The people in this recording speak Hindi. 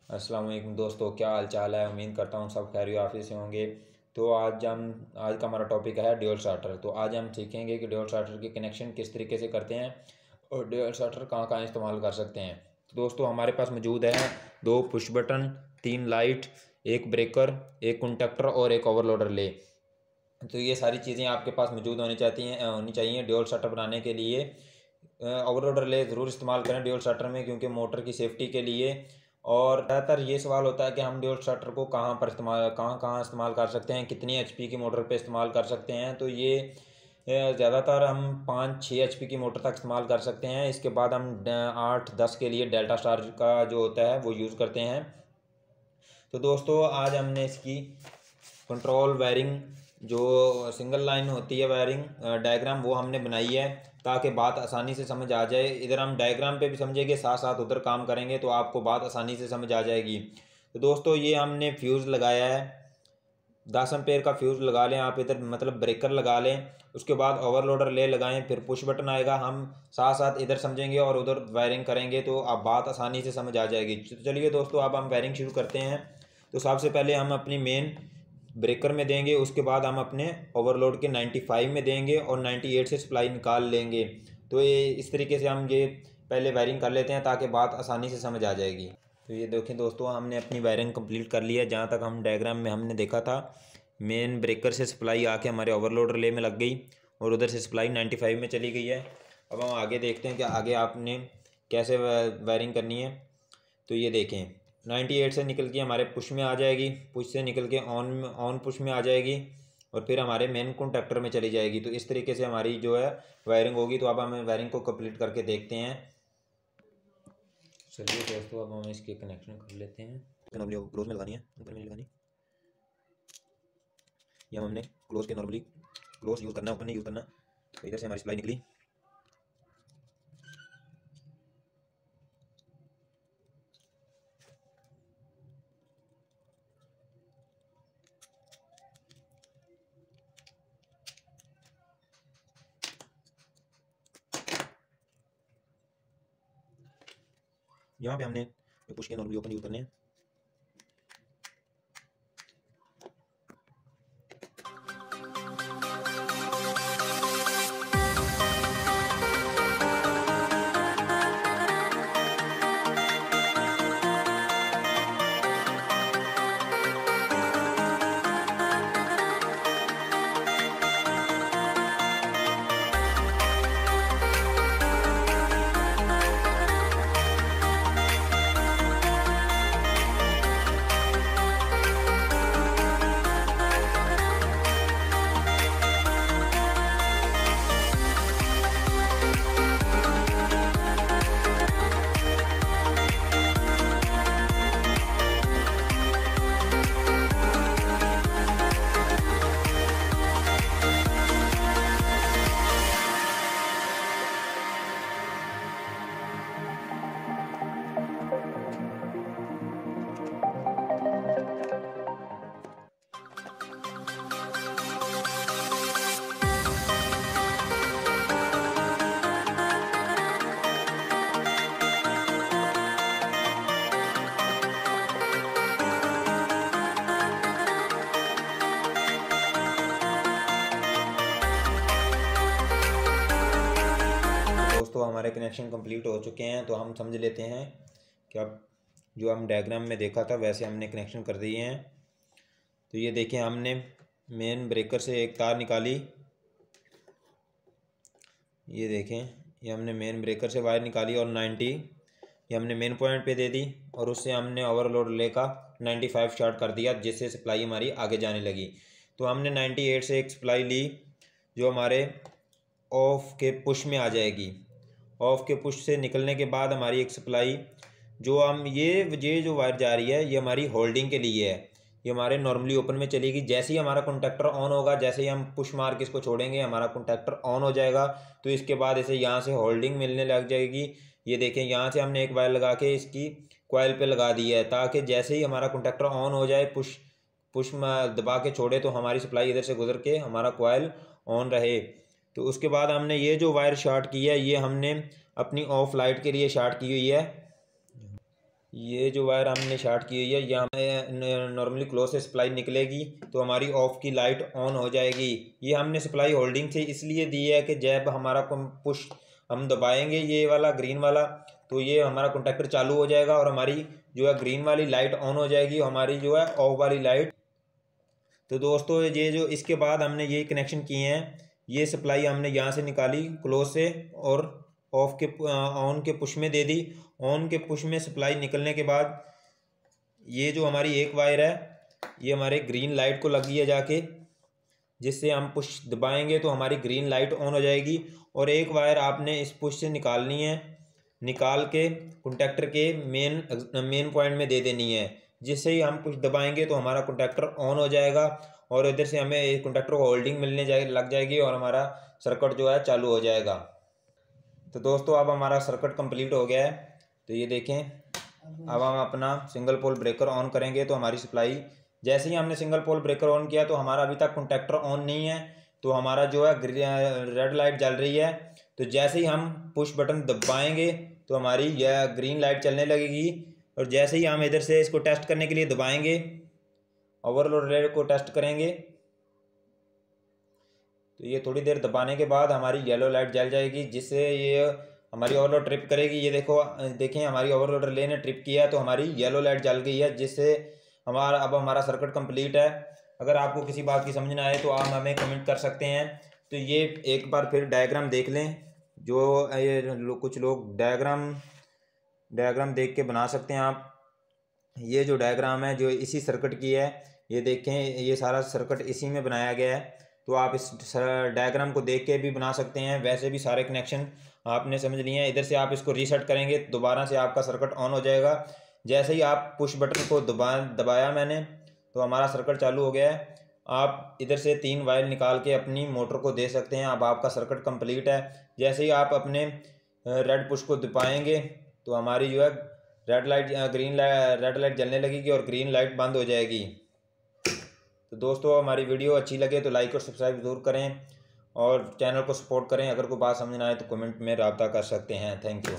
अस्सलाम वालेकुम दोस्तों, क्या हाल चाल है। उम्मीद करता हूँ सब खैरियत आफियत से होंगे। तो आज का हमारा टॉपिक है ड्यूल स्टार्टर। तो आज हम सीखेंगे कि ड्यूल स्टार्टर के कनेक्शन किस तरीके से करते हैं और ड्यूल स्टार्टर कहाँ कहाँ इस्तेमाल कर सकते हैं। तो दोस्तों हमारे पास मौजूद है 2 पुश बटन, 3 लाइट, एक ब्रेकर, एक कंडक्टर और एक ओवरलोडर ले। तो ये सारी चीज़ें आपके पास मौजूद होनी चाहिए ड्यूल स्टार्टर बनाने के लिए। ओवरलोडर ले ज़रूर इस्तेमाल करें ड्यूल स्टार्टर में, क्योंकि मोटर की सेफ्टी के लिए। और ज़्यादातर ये सवाल होता है कि हम ड्यूल स्टार्टर को कहाँ कहाँ इस्तेमाल कर सकते हैं, कितनी एचपी की मोटर पे इस्तेमाल कर सकते हैं। तो ये ज़्यादातर हम 5-6 एचपी की मोटर तक इस्तेमाल कर सकते हैं। इसके बाद हम 8-10 के लिए डेल्टा स्टार का जो होता है वो यूज़ करते हैं। तो दोस्तों आज हमने इसकी कंट्रोल वायरिंग, जो सिंगल लाइन होती है वायरिंग डायग्राम, वो हमने बनाई है ताकि बात आसानी से समझ आ जाए। इधर हम डायग्राम पे भी समझेंगे, साथ साथ उधर काम करेंगे तो आपको बात आसानी से समझ आ जाएगी। तो दोस्तों ये हमने फ्यूज़ लगाया है, 10 एम्पेयर का फ्यूज़ लगा लें आप इधर, मतलब ब्रेकर लगा लें। उसके बाद ओवरलोडर ले लगाएं, फिर पुश बटन आएगा। हम साथ साथ इधर समझेंगे और उधर वायरिंग करेंगे तो आप बात आसानी से समझ आ जाएगी। तो चलिए दोस्तों अब हम वायरिंग शुरू करते हैं। तो सबसे पहले हम अपनी मेन ब्रेकर में देंगे, उसके बाद हम अपने ओवरलोड के 95 में देंगे और 98 से सप्लाई निकाल लेंगे। तो ये इस तरीके से हम ये पहले वायरिंग कर लेते हैं ताकि बात आसानी से समझ आ जाएगी। तो ये देखें दोस्तों, हमने अपनी वायरिंग कंप्लीट कर ली है। जहाँ तक हम डायग्राम में हमने देखा था, मेन ब्रेकर से सप्लाई आके हमारे ओवरलोड रिले में लग गई और उधर से सप्लाई 95 में चली गई है। अब हम आगे देखते हैं कि आगे आपने कैसे वायरिंग करनी है। तो ये देखें 98 से निकल के हमारे पुश में आ जाएगी, पुश से निकल के ऑन पुश में आ जाएगी और फिर हमारे मेन कॉन्टैक्टर में चली जाएगी। तो इस तरीके से हमारी जो है वायरिंग होगी। तो अब हम वायरिंग को कंप्लीट करके देखते हैं। चलिए दोस्तों अब हम इसके कनेक्शन कर लेते हैं। नॉर्मली क्लोज में लगानी है, ऊपर में नहीं लगानी। ये हमने क्लोज के नॉर्मली क्लोज यूज़ करना है, ऊपर नहीं यूज़ करना। तो इधर से हमारी सप्लाई निकली। यहाँ पे हमने पुश के नॉर्मली ओपन यूज़ करने हैं। दोस्तों हमारे कनेक्शन कंप्लीट हो चुके हैं। तो हम समझ लेते हैं कि अब जो हम डायग्राम में देखा था वैसे हमने कनेक्शन कर दिए हैं। तो ये देखें, हमने मेन ब्रेकर से एक तार निकाली। ये देखें, ये हमने मेन ब्रेकर से वायर निकाली और 90 ये हमने मेन पॉइंट पे दे दी और उससे हमने ओवरलोड रिले का 95 शॉर्ट कर दिया, जिससे सप्लाई हमारी आगे जाने लगी। तो हमने 98 से एक सप्लाई ली जो हमारे ऑफ के पुश में आ जाएगी। ऑफ के पुश से निकलने के बाद हमारी एक सप्लाई जो हम ये जो वायर जा रही है ये हमारी होल्डिंग के लिए है। ये हमारे नॉर्मली ओपन में चलेगी। जैसे ही हमारा कॉन्टैक्टर ऑन होगा, जैसे ही हम पुश मार के इसको छोड़ेंगे, हमारा कॉन्टैक्टर ऑन हो जाएगा। तो इसके बाद इसे यहाँ से होल्डिंग मिलने लग जाएगी। ये देखें, यहाँ से हमने एक वायर लगा के इसकी कॉइल पे लगा दी है ताकि जैसे ही हमारा कॉन्टैक्टर ऑन हो जाए, पुश दबा के छोड़े तो हमारी सप्लाई इधर से गुजर के हमारा कॉइल ऑन रहे। तो उसके बाद हमने ये जो वायर शॉर्ट की है ये हमने अपनी ऑफ लाइट के लिए शॉर्ट की हुई है। ये जो वायर हमने शॉर्ट की हुई है, ये हमें नॉर्मली क्लोज से सप्लाई निकलेगी तो हमारी ऑफ की लाइट ऑन हो जाएगी। ये हमने सप्लाई होल्डिंग से इसलिए दी है कि जब हमारा पुश हम दबाएंगे ये वाला ग्रीन वाला, तो ये हमारा कॉन्टैक्टर चालू हो जाएगा और हमारी जो है ग्रीन वाली लाइट ऑन हो जाएगी, हमारी जो है ऑफ वाली लाइट। तो दोस्तों ये जो इसके बाद हमने ये कनेक्शन किए हैं, ये सप्लाई हमने यहाँ से निकाली क्लोज से और ऑफ के ऑन के पुश में दे दी। ऑन के पुश में सप्लाई निकलने के बाद ये जो हमारी एक वायर है ये हमारे ग्रीन लाइट को लगी है जाके, जिससे हम पुश दबाएंगे तो हमारी ग्रीन लाइट ऑन हो जाएगी। और एक वायर आपने इस पुश से निकालनी है, निकाल के कॉन्टैक्टर के मेन पॉइंट में दे देनी है, जिससे ही हम पुश दबाएंगे तो हमारा कॉन्टैक्टर ऑन हो जाएगा और इधर से हमें कॉन्टैक्टर को होल्डिंग मिलने लग जाएगी और हमारा सर्किट जो है चालू हो जाएगा। तो दोस्तों अब हमारा सर्किट कंप्लीट हो गया है। तो ये देखें, अब हम अपना सिंगल पोल ब्रेकर ऑन करेंगे तो हमारी सप्लाई, जैसे ही हमने सिंगल पोल ब्रेकर ऑन किया तो हमारा अभी तक कॉन्टैक्टर ऑन नहीं है, तो हमारा जो है रेड लाइट जल रही है। तो जैसे ही हम पुश बटन दबाएंगे तो हमारी यह ग्रीन लाइट चलने लगेगी। और जैसे ही हम इधर से इसको टेस्ट करने के लिए दबाएंगे, ओवरलोड रेट को टेस्ट करेंगे, तो ये थोड़ी देर दबाने के बाद हमारी येलो लाइट जल जाएगी, जिससे ये हमारी ओवरलोड ट्रिप करेगी। ये देखें हमारी ओवरलोड रिले ने ट्रिप किया तो हमारी येलो लाइट जल गई है, जिससे अब हमारा सर्किट कंप्लीट है। अगर आपको किसी बात की समझ ना आए तो आप हमें कमेंट कर सकते हैं। तो ये एक बार फिर डायग्राम देख लें, जो ये कुछ लोग डायग्राम देख के बना सकते हैं आप। ये जो डायग्राम है जो इसी सर्किट की है, ये देखें ये सारा सर्किट इसी में बनाया गया है। तो आप इस डायग्राम को देख के भी बना सकते हैं। वैसे भी सारे कनेक्शन आपने समझ लिए हैं। इधर से आप इसको रीसेट करेंगे दोबारा से आपका सर्किट ऑन हो जाएगा। जैसे ही आप पुश बटन को दबाया मैंने तो हमारा सर्किट चालू हो गया है। आप इधर से 3 वायर निकाल के अपनी मोटर को दे सकते हैं। अब आपका सर्किट कंप्लीट है। जैसे ही आप अपने रेड पुश को दबाएंगे तो हमारी जो है रेड लाइट जलने लगेगी और ग्रीन लाइट बंद हो जाएगी। तो दोस्तों हमारी वीडियो अच्छी लगे तो लाइक और सब्सक्राइब ज़रूर करें और चैनल को सपोर्ट करें। अगर कोई बात समझ ना आए तो कमेंट में राब्ता कर सकते हैं। Thank you.